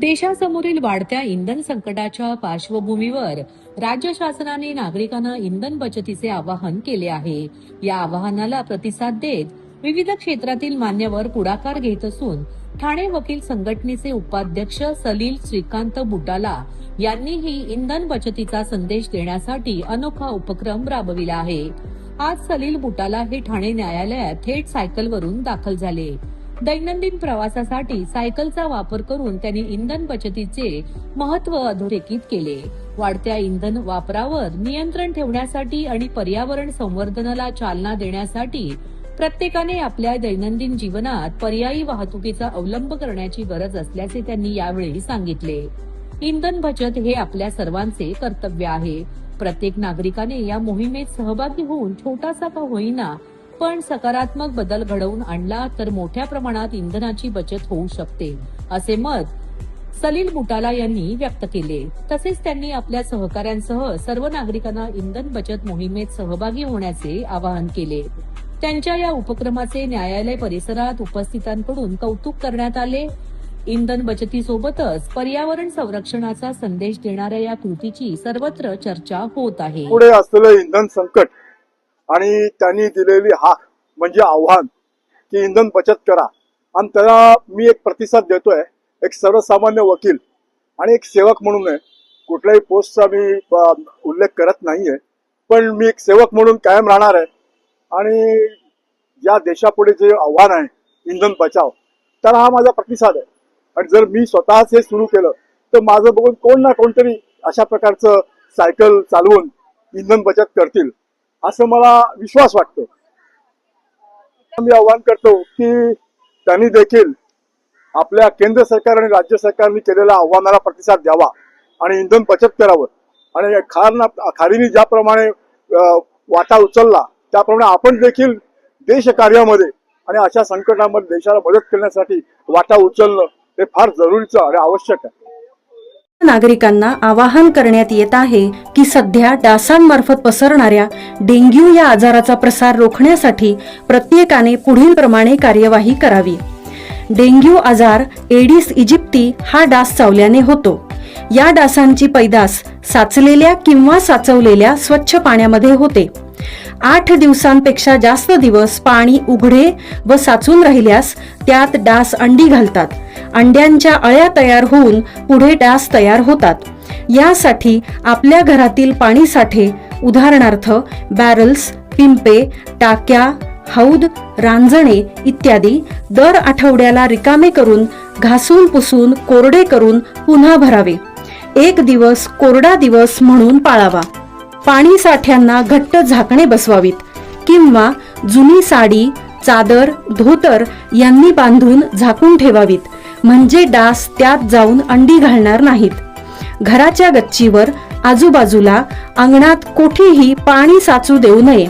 देशासमोरील वाढत्या इंधन संकटाच्या पार्श्वभूमीवर राज्य शासनाने नागरिकांना इंधन बचतीचे आवाहन केले आहे. या आवाहनाला प्रतिसाद देत विविध क्षेत्रातील मान्यवर पुढाकार घेत असून ठाणे वकील संघटनेचे उपाध्यक्ष सलील श्रीकांत बुटाला यांनीही इंधन बचतीचा संदेश देण्यासाठी अनोखा उपक्रम राबविला आहे. आज सलील बुटाला हे ठाणे न्यायालयात थेट सायकलवरून दाखल झाले. दैनंदिन प्रवासासाठी सायकलचा वापर करून त्यांनी इंधन बचतीचे महत्त्व अधोरेखित केले. वाढत्या इंधन वापरावर नियंत्रण ठेवण्यासाठी आणि पर्यावरण संवर्धनाला चालना देण्यासाठी प्रत्येकाने आपल्या दैनंदिन जीवनात पर्यायी वाहतुकीचा अवलंब करण्याची गरज असल्याचे त्यांनी यावेळी सांगितले. इंधन बचत हे आपल्या सर्वांचे कर्तव्य आहे. प्रत्येक नागरिकाने या मोहिमेत सहभागी होऊन छोटासा का होईना पण सकारात्मक बदल घडवून आणला तर मोठ्या प्रमाणात इंधनाची बचत होऊ शकते, असे मत सलील बुटाला यांनी व्यक्त केले. तसेच त्यांनी आपल्या सहकाऱ्यांसह सर्व नागरिकांना इंधन बचत मोहिमेत सहभागी होण्याचे आवाहन केले. त्यांच्या या उपक्रमाचे न्यायालय परिसरात उपस्थितांकडून कौतुक करण्यात आले. इंधन बचतीसोबतच पर्यावरण संरक्षणाचा संदेश देणाऱ्या या कृतीची सर्वत्र चर्चा होत आहे. पुढे असलेलं इंधन संकट आणि त्यांनी दिलेली हाक म्हणजे आव्हान की इंधन बचत करा आणि त्याला मी एक प्रतिसाद देतोय. एक सर्वसामान्य वकील आणि एक सेवक म्हणून आहे. कुठल्याही पोस्टचा मी उल्लेख करत नाहीये, पण मी एक सेवक म्हणून कायम राहणार आहे. आणि या देशापुढे जे आव्हान आहे इंधन बचाव, तर हा माझा प्रतिसाद आहे. आणि जर मी स्वतःच हे सुरू केलं तर माझं बघून कोण ना कोणतरी अशा प्रकारचं सायकल चालवून इंधन बचत करतील असं मला विश्वास वाटतो. मी आवाहन करतो की त्यांनी देखील आपल्या केंद्र सरकार आणि राज्य सरकारने केलेल्या आव्हानाला प्रतिसाद द्यावा आणि इंधन बचत करावं. आणि खारीने ज्याप्रमाणे वाटा उचलला त्याप्रमाणे आपण देखील देशकार्यामध्ये आणि अशा संकटामध्ये देशाला मदत करण्यासाठी वाटा उचलणं हे फार जरुरीचं आणि आवश्यक आहे. नागरिकांना आवाहन करण्यात येत आहे की सध्या डासांमार्फत पसरणाऱ्या डेंग्यू या आजाराचा प्रसार रोखण्यासाठी प्रत्येकाने पुढील प्रमाणे कार्यवाही करावी. डेंग्यू आजार एडिस इजिप्ती हा डास चावल्याने होतो. या डासांची पैदास साचलेल्या किंवा साचवलेल्या स्वच्छ पाण्यामध्ये होते. 8 दिवसांपेक्षा जास्त दिवस पाणी उघडे व साचून राहिल्यास त्यात डास अंडी घालतात. अंड्यांच्या अळ्या तयार होऊन पुढे डास तयार होतात. यासाठी आपल्या घरातील पाणी साठे उदाहरणार्थ बॅरल्स, पिंपे, टाक्या, हौद, रांजणे इत्यादी दर आठवड्याला रिकामे करून घासून पुसून कोरडे करून पुन्हा भरावे. 1 दिवस कोरडा दिवस म्हणून पाळावा. पाणी साठ्यांना घट्ट झाकणे बसवावीत किंवा जुनी साडी, चादर, धोतर यांनी बांधून झाकून ठेवावीत, म्हणजे डास त्यात जाऊन अंडी घालणार नाहीत. घराच्या गच्चीवर, आजूबाजूला, अंगणात कोठेही पाणी साचू देऊ नये.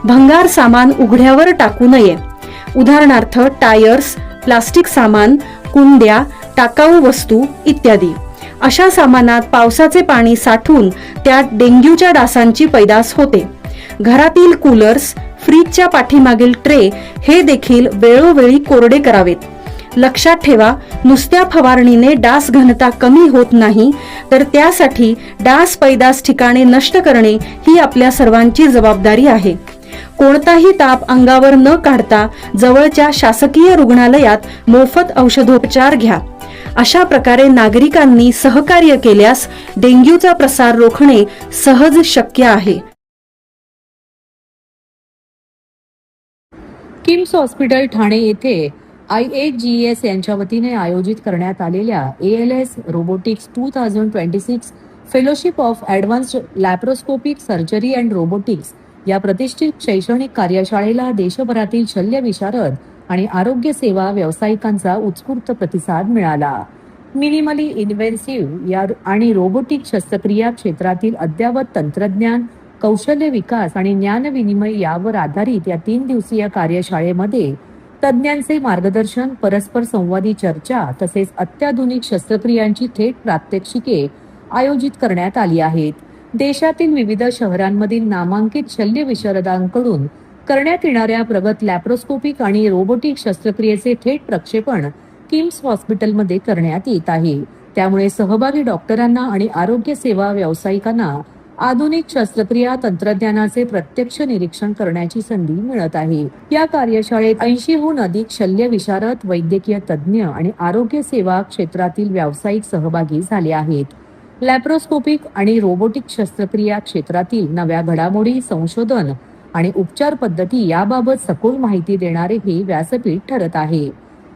भंगार सामान उघड्यावर टाकू नये. उदाहरणार्थ टायर्स, प्लास्टिक सामान, कुंड्या, टाकाऊ वस्तू इत्यादी. अशा सामानात पावसाचे पाणी साठून त्यात डेंग्यूच्या डासांची पैदास होते. घरातील कूलर्स, फ्रीजच्या पाठीमागील ट्रे हे देखील वेळोवेळी कोरडे करावेत. लक्षात ठेवा, नुसत्या फवारणीने डास घनता कमी होत नाही, तर त्यासाठी डास पैदास ठिकाणे नष्ट करणे ही आपल्या सर्वांची जबाबदारी आहे. कोणताही ताप अंगावर न काढता जवळच्या शासकीय रुग्णालयात मोफत औषधोपचार घ्या. अशा प्रकारे नागरिकांनी सहकार्य केल्यास डेंग्यूचा प्रसार रोखणे सहज शक्य आहे. किम्स हॉस्पिटल ठाणे येथे IHGS यांच्या वतीने आयोजित करण्यात आलेल्या ALS robotics 2026 fellowship of advanced laparoscopic surgery and robotics या प्रतिष्ठित शैक्षणिक कार्यशाळेला देशभरातील शल्यविशारद आणि आरोग्य सेवा व्यावसायिकांचा उत्स्फूर्त प्रतिसाद मिळाला. मिनिमली इन्व्हेन्सिव्ह आणि रोबोटिक शस्त्रक्रिया क्षेत्रातील अद्ययावत तंत्रज्ञान, कौशल्य विकास आणि ज्ञान विनिमय यावर आधारित या 3 दिवसीय कार्यशाळेमध्ये तज्ज्ञांचे मार्गदर्शन, परस्पर संवादी चर्चा तसेच अत्याधुनिक शस्त्रक्रियांची थेट प्रात्यक्षिके आयोजित करण्यात आली आहेत. देशातील विविध शहरांमधील नामांकित शल्यविशारदांकडून करण्यात येणाऱ्या प्रगत लॅप्रोस्कोपिक आणि रोबोटिक शस्त्रक्रियेचे थेट प्रक्षेपण किम्स हॉस्पिटलमध्ये करण्यात येत आहे. त्यामुळे सहभागी डॉक्टरांना आणि आरोग्य सेवा व्यावसायिकांना आधुनिक शस्त्रक्रिया तंत्रज्ञानाचे प्रत्यक्ष निरीक्षण करण्याची संधी मिळत आहे. या कार्यशाळेत 80हून अधिक शल्य विशारद, वैद्यकीय तज्ज्ञ आणि आरोग्य सेवा क्षेत्रातील व्यावसायिक सहभागी झाले आहेत. लॅप्रोस्कोपिक आणि रोबोटिक शस्त्रक्रिया क्षेत्रातील नव्या घडामोडी, संशोधन आणि उपचार पद्धती याबाबत सखोल माहिती देणारे हे व्यासपीठ ठरत आहे.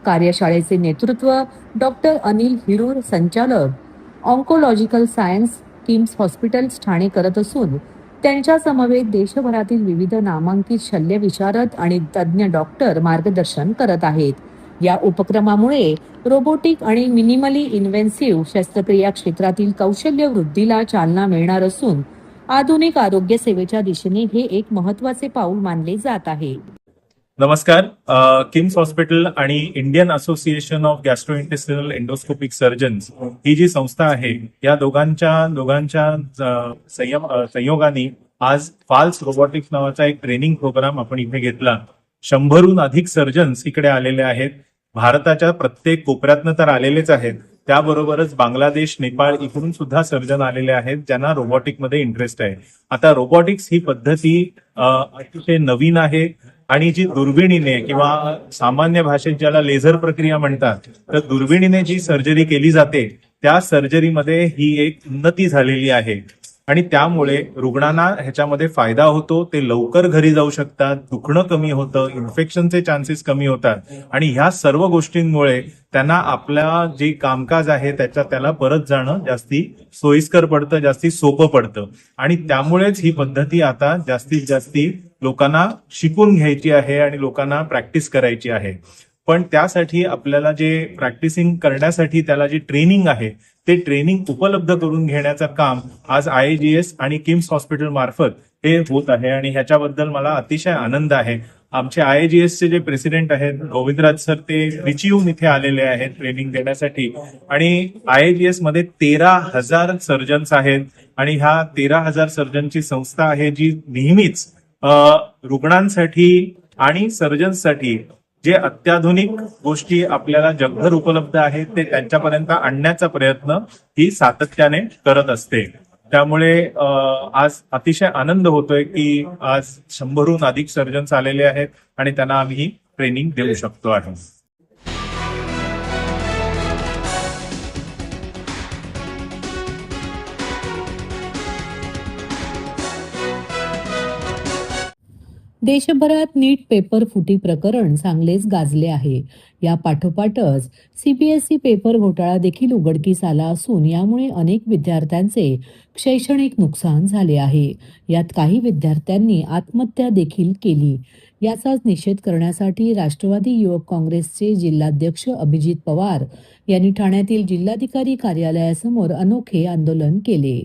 कार्यशाळेचे नेतृत्व डॉक्टर अनिल हिरूर, संचालक oncological science, KIMS hospitals Thane करत असून त्यांच्या समवेत देशभरातील विविध नामांकित शल्य विशारद आणि तज्ज्ञ डॉक्टर मार्गदर्शन करत आहेत. या उपक्रमामुळे रोबोटिक आणि मिनिमली इन्व्हेन्सिव्ह शस्त्रक्रिया क्षेत्रातील कौशल्य वृद्धीला चालना मिळणार असून आधुनिक आरोग्य सेवेच्या दिशेने हे एक महत्त्वाचे पाऊल मानले जात आहे. नमस्कार. किम्स हॉस्पिटल आणि Indian association of gastrointestinal endoscopic surgeons ही जी संस्था आहे, या दोघांच्या संयोगाने आज फाल्स रोबोटिक्स नावाचा एक ट्रेनिंग प्रोग्राम आपण इथे घेतला. 100हून अधिक सर्जन्स इकडे आलेले आहेत. भारताच्या प्रत्येक कोपऱ्यातनं तर आलेलेच आहेत, त्याबरोबरच बांगलादेश, नेपाळ इकडून सुद्धा सर्जन आलेले आहेत ज्यांना रोबोटिक मध्ये इंटरेस्ट आहे. आता रोबोटिक्स ही पद्धती अतिशय नवीन आहे आणि जी दुर्बिणीने किंवा सामान्य भाषेत ज्याला लेझर प्रक्रिया म्हणतात, तर दुर्बिणीने जी सर्जरी केली जाते त्या सर्जरीमध्ये ही एक उन्नती झालेली आहे आणि त्यामुळे रुग्णांना ह्याच्यामध्ये फायदा होतो. ते लवकर घरी जाऊ शकतात, दुखणं कमी होतं, इन्फेक्शनचे चान्सेस कमी होतात आणि ह्या सर्व गोष्टींमुळे त्यांना आपल्या जे कामकाज आहे त्याला परत जाणं जास्ती सोयीस्कर पडतं, जास्ती सोपं पडतं आणि त्यामुळेच ही पद्धती आता जास्तीत जास्ती लोकांना शिकून घ्यायची आहे आणि लोकांना प्रॅक्टिस करायची आहे. पण त्यासाठी आपल्याला जे प्रॅक्टिसिंग करण्यासाठी त्याला जे ट्रेनिंग आहे ते ट्रेनिंग उपलब्ध करून घेण्याचं काम आज IAGS आणि किम्स हॉस्पिटल मार्फत हे होत आहे आणि ह्याच्याबद्दल मला अतिशय आनंद आहे. आमचे IAGS चे जे प्रेसिडेंट आहेत गोविंदराज सर, ते त्रिचीहून इथे आलेले आहेत ट्रेनिंग देण्यासाठी आणि IAGS मध्ये 13,000 सर्जन्स आहेत आणि ह्या 13,000 सर्जनची संस्था आहे जी नेहमीच रुग्णांसाठी आणि सर्जन्ससाठी जे अत्याधुनिक गोष्टी आपल्याला जगभर उपलब्ध आहेत ते त्यांच्यापर्यंत आणण्याचा प्रयत्न ही सातत्याने करत असते. त्यामुळे आज अतिशय आनंद होतोय की आज 100हून अधिक सर्जन्स आलेले आहेत आणि त्यांना आम्ही ट्रेनिंग देऊ शकतो आहे. देशभरात नीट पेपर फुटी प्रकरण चांगलेच गाजले आहे. या पाठोपाठच CBSE पेपर घोटाळा देखील उघडकीस आला असून यामुळे अनेक विद्यार्थ्यांचे शैक्षणिक नुकसान झाले आहे. यात काही विद्यार्थ्यांनी आत्महत्या देखील केली. याचाच निषेध करण्यासाठी राष्ट्रवादी युवक काँग्रेसचे जिल्हाध्यक्ष अभिजित पवार यांनी ठाण्यातील जिल्हाधिकारी कार्यालयासमोर अनोखे आंदोलन केले.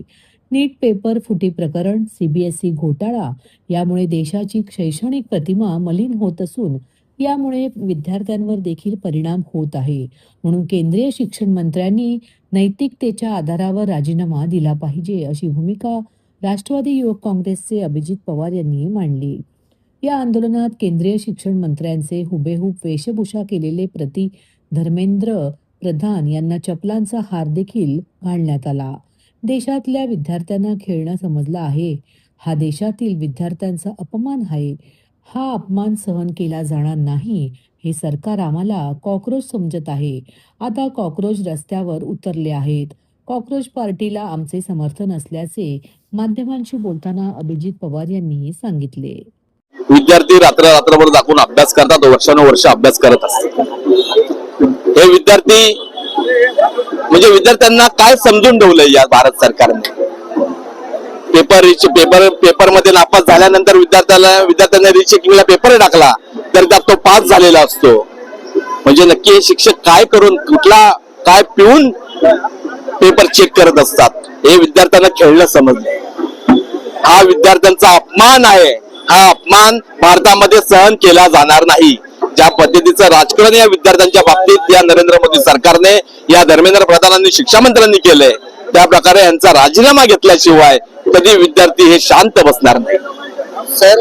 नीट पेपर फुटी प्रकरण, CBSE घोटाळा यामुळे देशाची शैक्षणिक प्रतिमा मलिन होत असून यामुळे विद्यार्थ्यांवर देखील परिणाम होत आहे. म्हणून केंद्रीय शिक्षण मंत्र्यांनी नैतिकतेच्या आधारावर राजीनामा दिला पाहिजे, अशी भूमिका राष्ट्रवादी युवक काँग्रेसचे अभिजित पवार यांनी मांडली. या आंदोलनात केंद्रीय शिक्षण मंत्र्यांचे हुबेहूब वेशभूषा केलेले प्रति धर्मेंद्र प्रधान यांना चपलांचा हार देखील घालण्यात आला. देशातल्या विद्यार्थ्यांना खेळणं समजलं आहे. हा देशातील विद्यार्थ्यांचा अपमान आहे. हा अपमान सहन केला जाणार नाही. हे सरकार आम्हाला कॉकरोच समजत आहे. आता कॉकरोच रस्त्यावर उतरले आहेत. कॉकरोच पार्टीला आमचे समर्थन असल्याचे माध्यमांशी बोलताना अभिजित पवार यांनी सांगितले. विद्यार्थी रात्रभर दाखवून अभ्यास करतात, वर्षानुवर्ष अभ्यास करत असतात. हे विद्यार्थी म्हणजे विद्यार्थ्यांना काय समजून ठेवलंय या भारत सरकारने? पेपर मध्ये नापास झाल्यानंतर विद्यार्थ्यांना रिचेकिंगला पेपर टाकला तर त्यात तो पास झालेला असतो. म्हणजे नक्की हे शिक्षक काय करून काय पिऊन पेपर चेक करत असतात? हे विद्यार्थ्यांना खेळणं समजलं. हा विद्यार्थ्यांचा अपमान आहे. हा अपमान भारतामध्ये सहन केला जाणार नाही. ज्या पद्धतीचं राजकारण या विद्यार्थ्यांच्या बाबतीत या नरेंद्र मोदी सरकारने, या धर्मेंद्र प्रधानांनी, शिक्षा मंत्र्यांनी केलंय, त्या प्रकारे यांचा राजीनामा घेतल्याशिवाय कधी विद्यार्थी हे शांत बसणार नाही. सर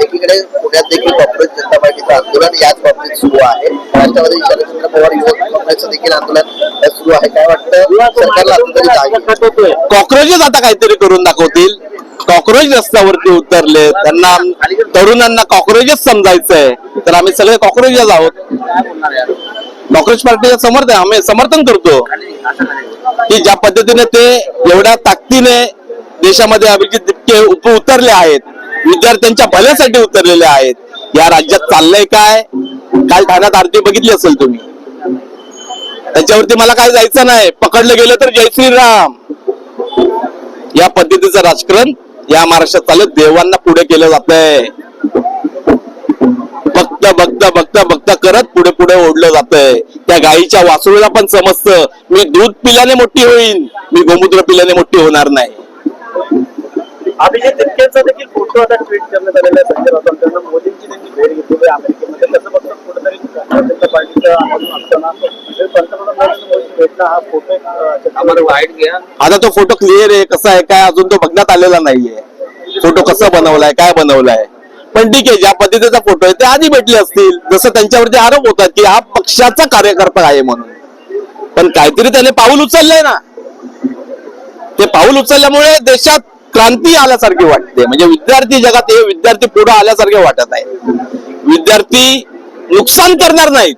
एकीकडे पुण्यात देखील काँग्रेस जनता पार्टीचं आंदोलन याच बाबतीत सुरू आहे. राष्ट्रवादी शरदचंद्र पवार युवक काँग्रेसचं देखील आंदोलन सुरू आहे. काय वाटतं सरकारला अजून कॉक्रोचेस आता काहीतरी करून दाखवतील. कॉक्रोच रस्त्यावरती उतरले, त्यांना तरुणांना कॉक्रोचेस समजायचंय, तर आम्ही सगळे कॉक्रोचेस आहोत. कॉक्रोच पार्टीचं आम्ही समर्थन करतो की ज्या पद्धतीने ते एवढ्या ताकदीने देशामध्ये अभिजित दिपके उतरले आहेत, विद्यार्थ्यांच्या भल्यासाठी उतरलेले आहेत. या राज्यात चाललंय काय, काल ठाण्यात आरती बघितली असेल तुम्ही, त्याच्यावरती मला काय जायचं नाही. पकडलं गेलं तर जय श्रीराम. या पद्धतीचं राजकारण या महाराष्ट्रात चालत देवांना पुढे केलं जातंय. बघता करत पुढे पुढे ओढलं जातंय. त्या गायीच्या वासरूला पण समजतं मी दूध पिल्याने मोठी होईन, मी गोमूत्र पिल्याने मोठी होणार नाही. अभिजित दिपकेंचा देखील फोटो आता ट्विट करण्यात आलेला आहे. संजय राऊत त्यांना मोदींची त्यांची भेट घेतली अमेरिकेमध्ये. त्याचं फक्त कुठेतरी जनता पार्टीचं आंदोलन असताना पंतप्रधान नरेंद्र मोदी भेटला हा फोटो वाईट घ्या. आता तो फोटो क्लिअर आहे, कसा आहे काय अजून तो बघण्यात आलेला नाहीये. फोटो कसा बनवलाय, काय बनवलाय, पण ठीक आहे. ज्या पद्धतीचा फोटो आहे ते आधी भेटले असतील. जसं त्यांच्यावरती आरोप होतात की हा पक्षाचा कार्यकर्ता आहे म्हणून, पण काहीतरी त्याने पाऊल उचललंय ना. ते पाऊल उचलल्यामुळे देशात क्रांती आल्यासारखी वाटते. म्हणजे विद्यार्थी जगात हे विद्यार्थी पुढे आल्यासारखे वाटत आहे. विद्यार्थी नुकसान करणार नाहीत,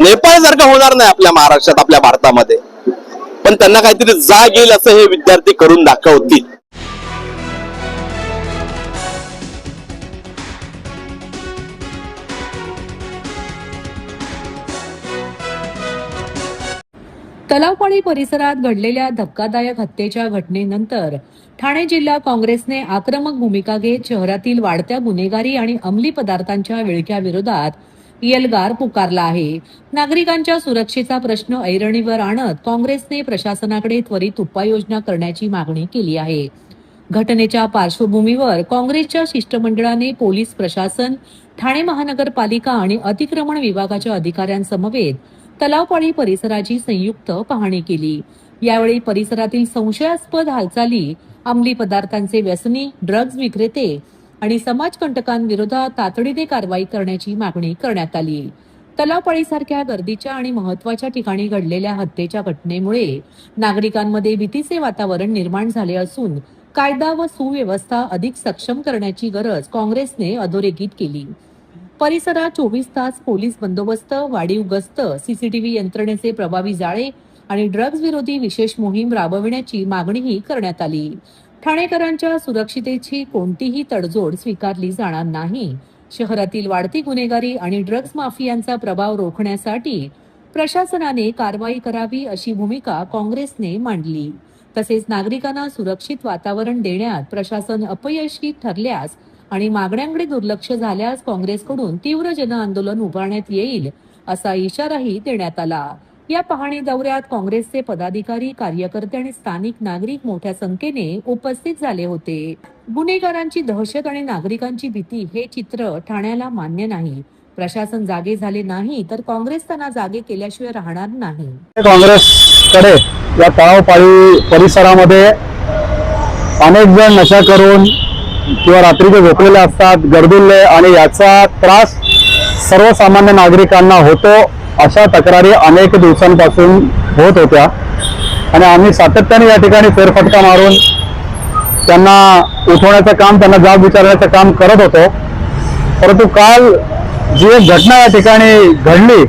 नेपाळ सारखं होणार नाही आपल्या महाराष्ट्रात, आपल्या भारतामध्ये, पण त्यांना काहीतरी जाग येईल असं हे विद्यार्थी करून दाखवतील. तलावपाडी परिसरात घडलेल्या धक्कादायक हत्येच्या घटनेनंतर ठाणे जिल्हा काँग्रेसने आक्रमक भूमिका घेत शहरातील वाढत्या गुन्हेगारी आणि अंमली पदार्थांच्या विळख्याविरोधात एल्गार पुकारला आहे. नागरिकांच्या सुरक्षेचा प्रश्न ऐरणीवर आणत काँग्रेसने प्रशासनाकडे त्वरित उपाययोजना करण्याची मागणी केली आहे. घटनेच्या पार्श्वभूमीवर काँग्रेसच्या शिष्टमंडळाने पोलीस प्रशासन, ठाणे महानगरपालिका आणि अतिक्रमण विभागाच्या अधिकाऱ्यांसमवेत तलावपाडी परिसराची संयुक्त पाहणी केली. यावेळी परिसरातील संशयास्पद हालचाली, अंमली पदार्थांचे व्यसनी, ड्रग्ज विक्रेते आणि समाजकंटकांविरोधात तातडीने कारवाई करण्याची मागणी करण्यात आली. तलावपाडीसारख्या गर्दीच्या आणि महत्वाच्या ठिकाणी घडलेल्या हत्येच्या घटनेमुळे नागरिकांमध्ये भीतीचे वातावरण निर्माण झाले असून कायदा व सुव्यवस्था अधिक सक्षम करण्याची गरज काँग्रेसने अधोरेखित केली. परिसरात 24 तास पोलीस बंदोबस्त, वाढीव गस्त, सीसीटीव्ही यंत्रणेचे प्रभावी जाळे आणि ड्रग्ज विरोधी विशेष मोहीम राबविण्याची मागणीही करण्यात आली. ठाणेकरांच्या सुरक्षितेची कोणतीही तडजोड स्वीकारली जाणार नाही. शहरातील वाढती गुन्हेगारी आणि ड्रग्ज माफियांचा प्रभाव रोखण्यासाठी प्रशासनाने कारवाई करावी अशी भूमिका काँग्रेसने मांडली. तसेच नागरिकांना सुरक्षित वातावरण देण्यात प्रशासन अपयशी ठरल्यास आणि मागण्यांकडे दुर्लक्ष झाल्यास काँग्रेसकडून तीव्र जनआंदोलन उभारण्यात येईल असा इशाराही देण्यात आला. या पाहणी दौऱ्यात काँग्रेसचे पदाधिकारी, कार्यकर्ते आणि स्थानिक नागरिक मोठ्या संख्येने उपस्थित झाले होते. गुन्हेगारांची दहशत आणि नागरिकांची भीती हे चित्र ठाण्याला मान्य नाही. प्रशासन जागे झाले नाही तर काँग्रेस त्यांना जागे केल्याशिवाय राहणार नाही. काँग्रेसकडे या तलावपाडी परिसरामध्ये अनेक जण नशा करून किंवा रात्रीचे झोपलेले असतात, गर्दुल्ले, आणि याचा त्रास सर्वसामान्य नागरिकांना होतो अशा तक्रारी अनेक दिवसांपासून होत होत्या. आणि आम्ही सातत्याने या ठिकाणी फेरफटका मारून त्यांना उठवण्याचं काम, त्यांना जाब विचारण्याचं काम करत होतो. परंतु काल जी एक घटना या ठिकाणी घडली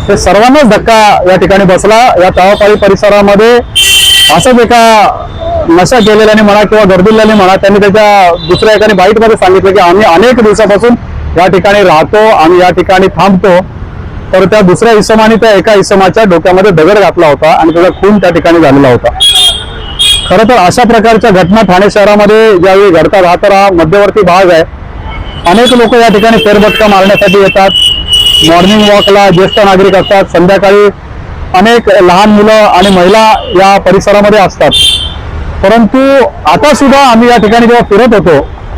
ते सर्वांनाच धक्का या ठिकाणी बसला. या तलावपाडी परिसरामध्ये असंच एका नशा केलेल्याने म्हणा किंवा गर्दुल्ल्याने म्हणा, त्यांनी त्याच्या दुसऱ्या एकाने बाईटमध्ये सांगितलं की आम्ही अनेक दिवसापासून या ठिकाणी राहतो, आम्ही या ठिकाणी थांबतो. तर त्या दुसऱ्या इसमाने त्या एका इसमाच्या डोक्यामध्ये दगड घातला होता आणि त्याचा खून त्या ठिकाणी झालेला होता. खरं तर अशा प्रकारच्या घटना ठाणे शहरामध्ये ज्यावेळी घडतात, हा तर हा मध्यवर्ती भाग आहे. अनेक लोक या ठिकाणी फेरफटका मारण्यासाठी येतात. मॉर्निंग वॉकला ज्येष्ठ नागरिक असतात, संध्याकाळी अनेक लहान मुलं आणि महिला या परिसरामध्ये असतात. परंतु आता सुद्धा आम्ही या ठिकाणी जेव्हा फिरत होतो,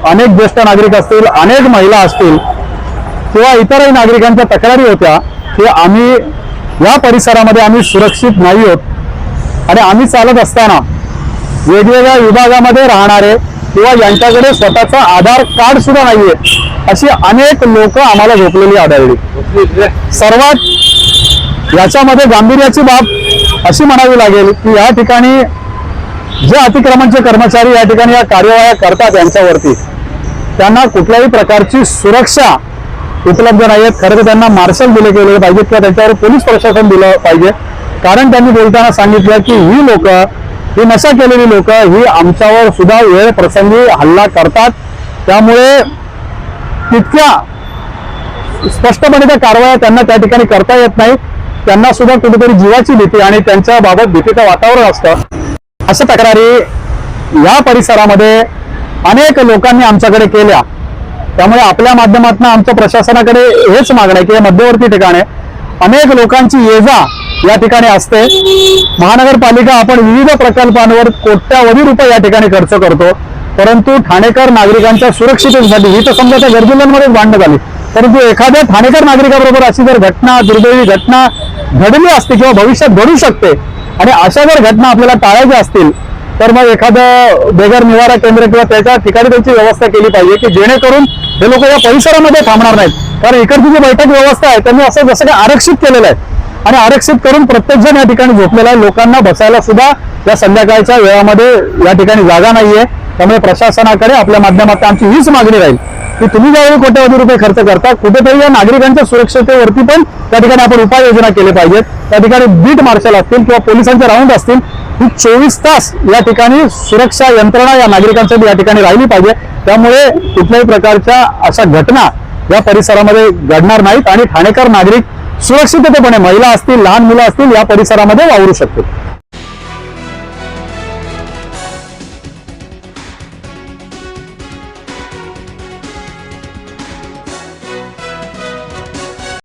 अनेक ज्येष्ठ नागरिक असतील, अनेक महिला असतील किंवा इतरही नागरिकांच्या तक्रारी होत्या की आम्ही या परिसरामध्ये आम्ही सुरक्षित नाही आहोत. आणि आम्ही चालत असताना वेगवेगळ्या विभागामध्ये राहणारे किंवा यांच्याकडे स्वतःचा आधार कार्ड सुद्धा नाहीये, अशी अनेक लोक आम्हाला झोपलेली आढळली. सर्वात याच्यामध्ये गांभीर्याची बाब अशी म्हणावी लागेल की या ठिकाणी जे अतिक्रमणचे कर्मचारी या ठिकाणी या कार्यवाह्या करतात यांच्यावरती, त्यांना कुठल्याही प्रकारची सुरक्षा उपलब्ध नाहीये. खरं तर त्यांना मार्शल दिले गेले पाहिजेत किंवा त्यांच्यावर पोलीस प्रशासन दिलं पाहिजे. कारण त्यांनी बोलताना सांगितलं की ही लोक, ही नशा केलेली लोक ही आमच्यावर सुद्धा वेळ प्रसंगी हल्ला करतात. त्यामुळे तितक्या स्पष्टपणे त्या कारवाया त्यांना त्या ठिकाणी करता येत नाही. त्यांना सुद्धा कुठेतरी जीवाची भीती आणि त्यांच्या बाबत भीतीचं वातावरण असतं. अशा तक्रारी या परिसरामध्ये अनेक लोकांनी आमच्याकडे केल्या. त्यामुळे आपल्या माध्यमातून आमच्या प्रशासनाकडे हेच मागणं आहे की हे मध्यवर्ती ठिकाणे अनेक लोकांची ये-जा या ठिकाणी असते. महानगरपालिका आपण विविध प्रकल्पांवर कोट्यावधी रुपये या ठिकाणी खर्च करतो, परंतु ठाणेकर नागरिकांच्या सुरक्षिततेसाठी ही तर समजा त्या गरजुल्यांमध्येच भांडणं झाली, परंतु एखाद्या ठाणेकर नागरिकाबरोबर अशी जर घटना, दुर्दैवी घटना घडली असते किंवा भविष्यात घडू शकते आणि अशा जर घटना आपल्याला टाळायच्या असतील तर मग एखादं बेघर निवारा केंद्र किंवा त्याच्या ठिकाणी त्याची व्यवस्था केली पाहिजे की जेणेकरून हे लोक या परिसरामध्ये थांबणार नाहीत. कारण इकडची जी बैठक व्यवस्था आहे त्यांनी असं जसं काही आरक्षित केलेलं आहे आणि आरक्षित करून प्रत्येक जण या ठिकाणी झोपलेला आहे. लोकांना बसायला सुद्धा या संध्याकाळच्या वेळामध्ये या ठिकाणी जागा नाहीये. त्यामुळे प्रशासनाकडे आपल्या माध्यमातून आमची हीच मागणी राहील की तुम्ही ज्यावेळी कोट्यवधी रुपये खर्च करता, कुठेतरी या नागरिकांच्या सुरक्षतेवरती पण त्या ठिकाणी आपण उपाययोजना केली पाहिजेत. त्या ठिकाणी बीट मार्शल असतील किंवा पोलिसांचे राऊंड असतील, ही 24 तास या ठिकाणी सुरक्षा यंत्रणा या नागरिकांसाठी या ठिकाणी राहिली पाहिजे. त्यामुळे कुठल्याही प्रकारच्या अशा घटना या परिसरामध्ये घडणार नाहीत आणि ठाणेकर नागरिक सुरक्षिततेपणे महिला असतील, लहान मुलं असतील या परिसरामध्ये वावरू शकतील.